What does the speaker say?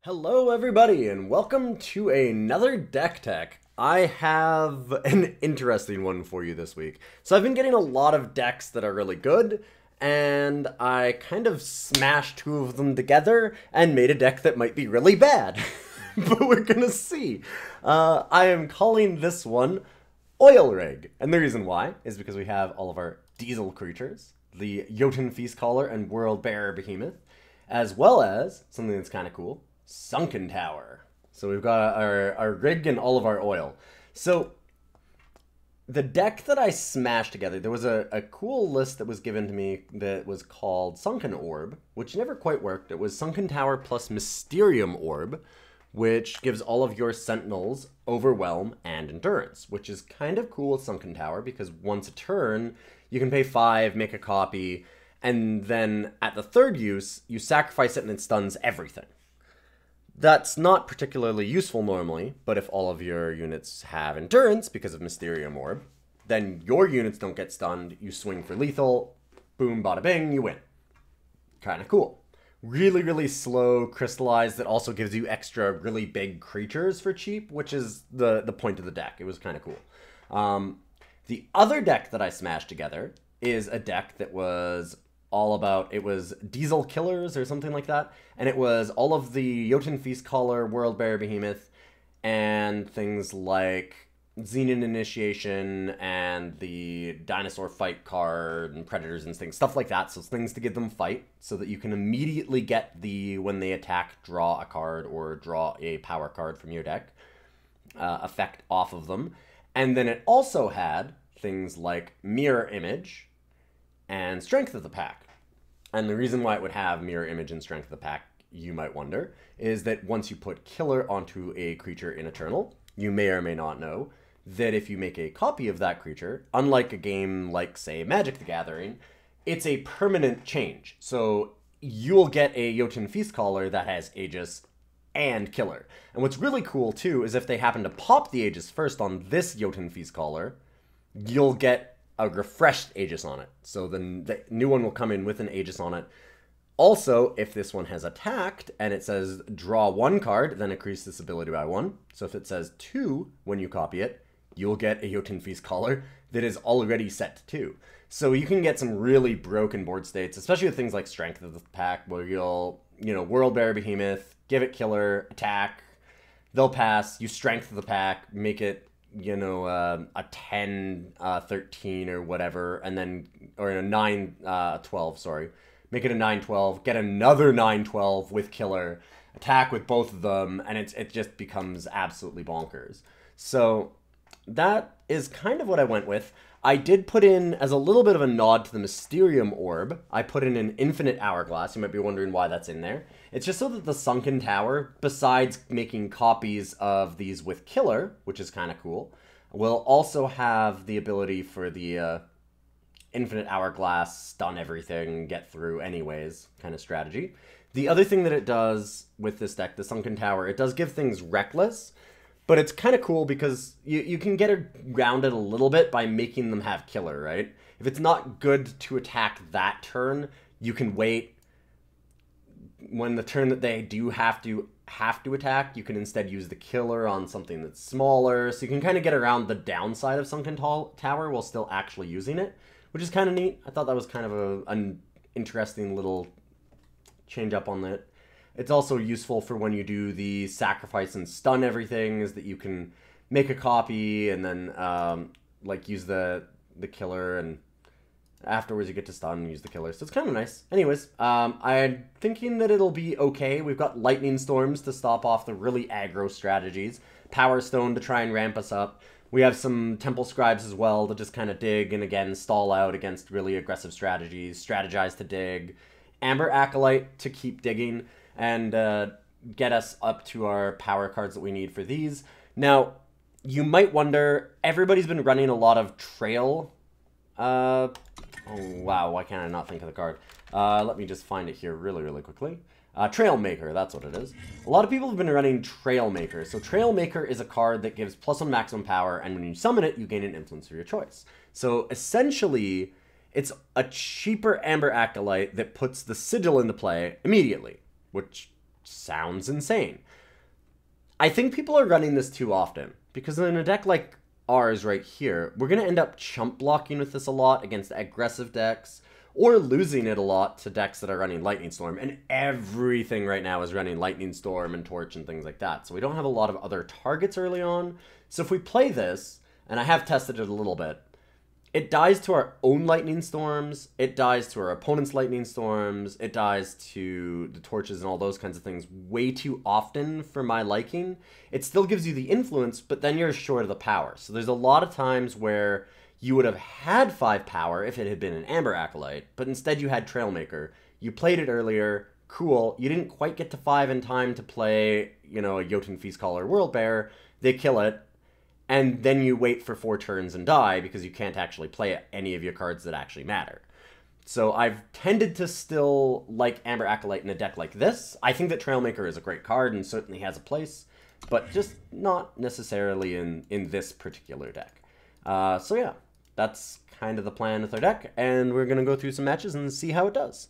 Hello everybody and welcome to another deck tech. I have an interesting one for you this week. So I've been getting a lot of decks that are really good, and I kind of smashed two of them together and made a deck that might be really bad. But we're gonna see. I am calling this one Oil Rig, and the reason why is because we have all of our diesel creatures, the Jotun Feastcaller and Worldbearer Behemoth, as well as something that's kind of cool, Sunken Tower. So we've got our rig and all of our oil. So the deck that I smashed together, there was a cool list that was given to me that was called Sunken Orb, which never quite worked. It was Sunken Tower plus Mysterium Orb, which gives all of your Sentinels Overwhelm and Endurance, which is kind of cool with Sunken Tower because once a turn, you can pay 5, make a copy, and then at the third use, you sacrifice it and it stuns everything. That's not particularly useful normally, but if all of your units have Endurance because of Mysterium Orb, then your units don't get stunned, you swing for lethal, boom, bada bing, you win. Kind of cool. Really, really slow Crystallize that also gives you extra really big creatures for cheap, which is the point of the deck. It was kind of cool. The other deck that I smashed together is a deck that was all about, it was Diesel Killers or something like that, and it was all of the Jotun Feastcaller, Worldbearer Behemoth, and things like Xenan Initiation and the Dinosaur Fight card and Predators Instinct, stuff like that, so things to give them fight, so that you can immediately get the, when they attack, draw a card or draw a power card from your deck, effect off of them. And then it also had things like Mirror Image and Strength of the Pack. And the reason why it would have Mirror Image and Strength of the Pack, you might wonder, is that once you put Killer onto a creature in Eternal, you may or may not know that if you make a copy of that creature, unlike a game like, say, Magic the Gathering, it's a permanent change. So you'll get a Jotun Feastcaller that has Aegis and Killer. And what's really cool, too, is if they happen to pop the Aegis first on this Jotun Feastcaller, you'll get a refreshed Aegis on it. So then the new one will come in with an Aegis on it. Also, if this one has attacked and it says draw 1 card, then increase this ability by 1. So if it says 2 when you copy it, you'll get a Jotun Feastcaller that is already set to 2. So you can get some really broken board states, especially with things like Strength of the Pack, where you'll, Worldbearer Behemoth, give it Killer, attack, they'll pass, you Strength of the Pack, make it a 10, 13 or whatever, and then, or a 9, 12, sorry. Make it a 9-12, get another 9-12 with Killer, attack with both of them, and it just becomes absolutely bonkers. So that is kind of what I went with. I did put in, as a little bit of a nod to the Mysterium Orb, I put in an Infinite Hourglass. You might be wondering why that's in there. It's just so that the Sunken Tower, besides making copies of these with Killer, which is kind of cool, will also have the ability for the Infinite Hourglass, stun everything, get through anyways kind of strategy. The other thing that it does with this deck, the Sunken Tower, it does give things Reckless, but it's kind of cool because you can get around it a little bit by making them have Killer, right? If it's not good to attack that turn, you can wait. When the turn that they do have to attack, you can instead use the Killer on something that's smaller. So you can kind of get around the downside of Sunken Tower while still actually using it, which is kind of neat. I thought that was kind of an interesting little change up on that. It's also useful for when you do the sacrifice and stun everything, is that you can make a copy and then like use the Killer, and afterwards you get to stun and use the Killer. So it's kind of nice. Anyways, I'm thinking that it'll be okay. We've got Lightning Storms to stop off the really aggro strategies, Power Stone to try and ramp us up. We have some Temple Scribes as well to just kind of dig and again stall out against really aggressive strategies, Strategize to dig, Amber Acolyte to keep digging, and get us up to our power cards that we need for these. Now, you might wonder, everybody's been running a lot of Trail. Oh, wow, why can't I not think of the card? Let me just find it here really, really quickly. Trailmaker, that's what it is. A lot of people have been running Trailmaker. So Trailmaker is a card that gives +1 maximum power, and when you summon it, you gain an influence of your choice. So essentially, it's a cheaper Amber Acolyte that puts the Sigil into play immediately, which sounds insane. I think people are running this too often, because in a deck like ours right here, we're going to end up chump blocking with this a lot against aggressive decks, or losing it a lot to decks that are running Lightning Storm, and everything right now is running Lightning Storm and Torch and things like that, so we don't have a lot of other targets early on. So if we play this, and I have tested it a little bit, it dies to our own Lightning Storms, it dies to our opponent's Lightning Storms, it dies to the Torches and all those kinds of things way too often for my liking. It still gives you the influence, but then you're short of the power. So there's a lot of times where you would have had 5 power if it had been an Amber Acolyte, but instead you had Trailmaker. You played it earlier, cool, you didn't quite get to 5 in time to play, you know, a Jotun Feastcaller or Worldbearer, they kill it, and then you wait for 4 turns and die because you can't actually play any of your cards that actually matter. So I've tended to still like Amber Acolyte in a deck like this. I think that Trailmaker is a great card and certainly has a place, but just not necessarily in this particular deck. So yeah, that's kind of the plan with our deck, and we're going to go through some matches and see how it does.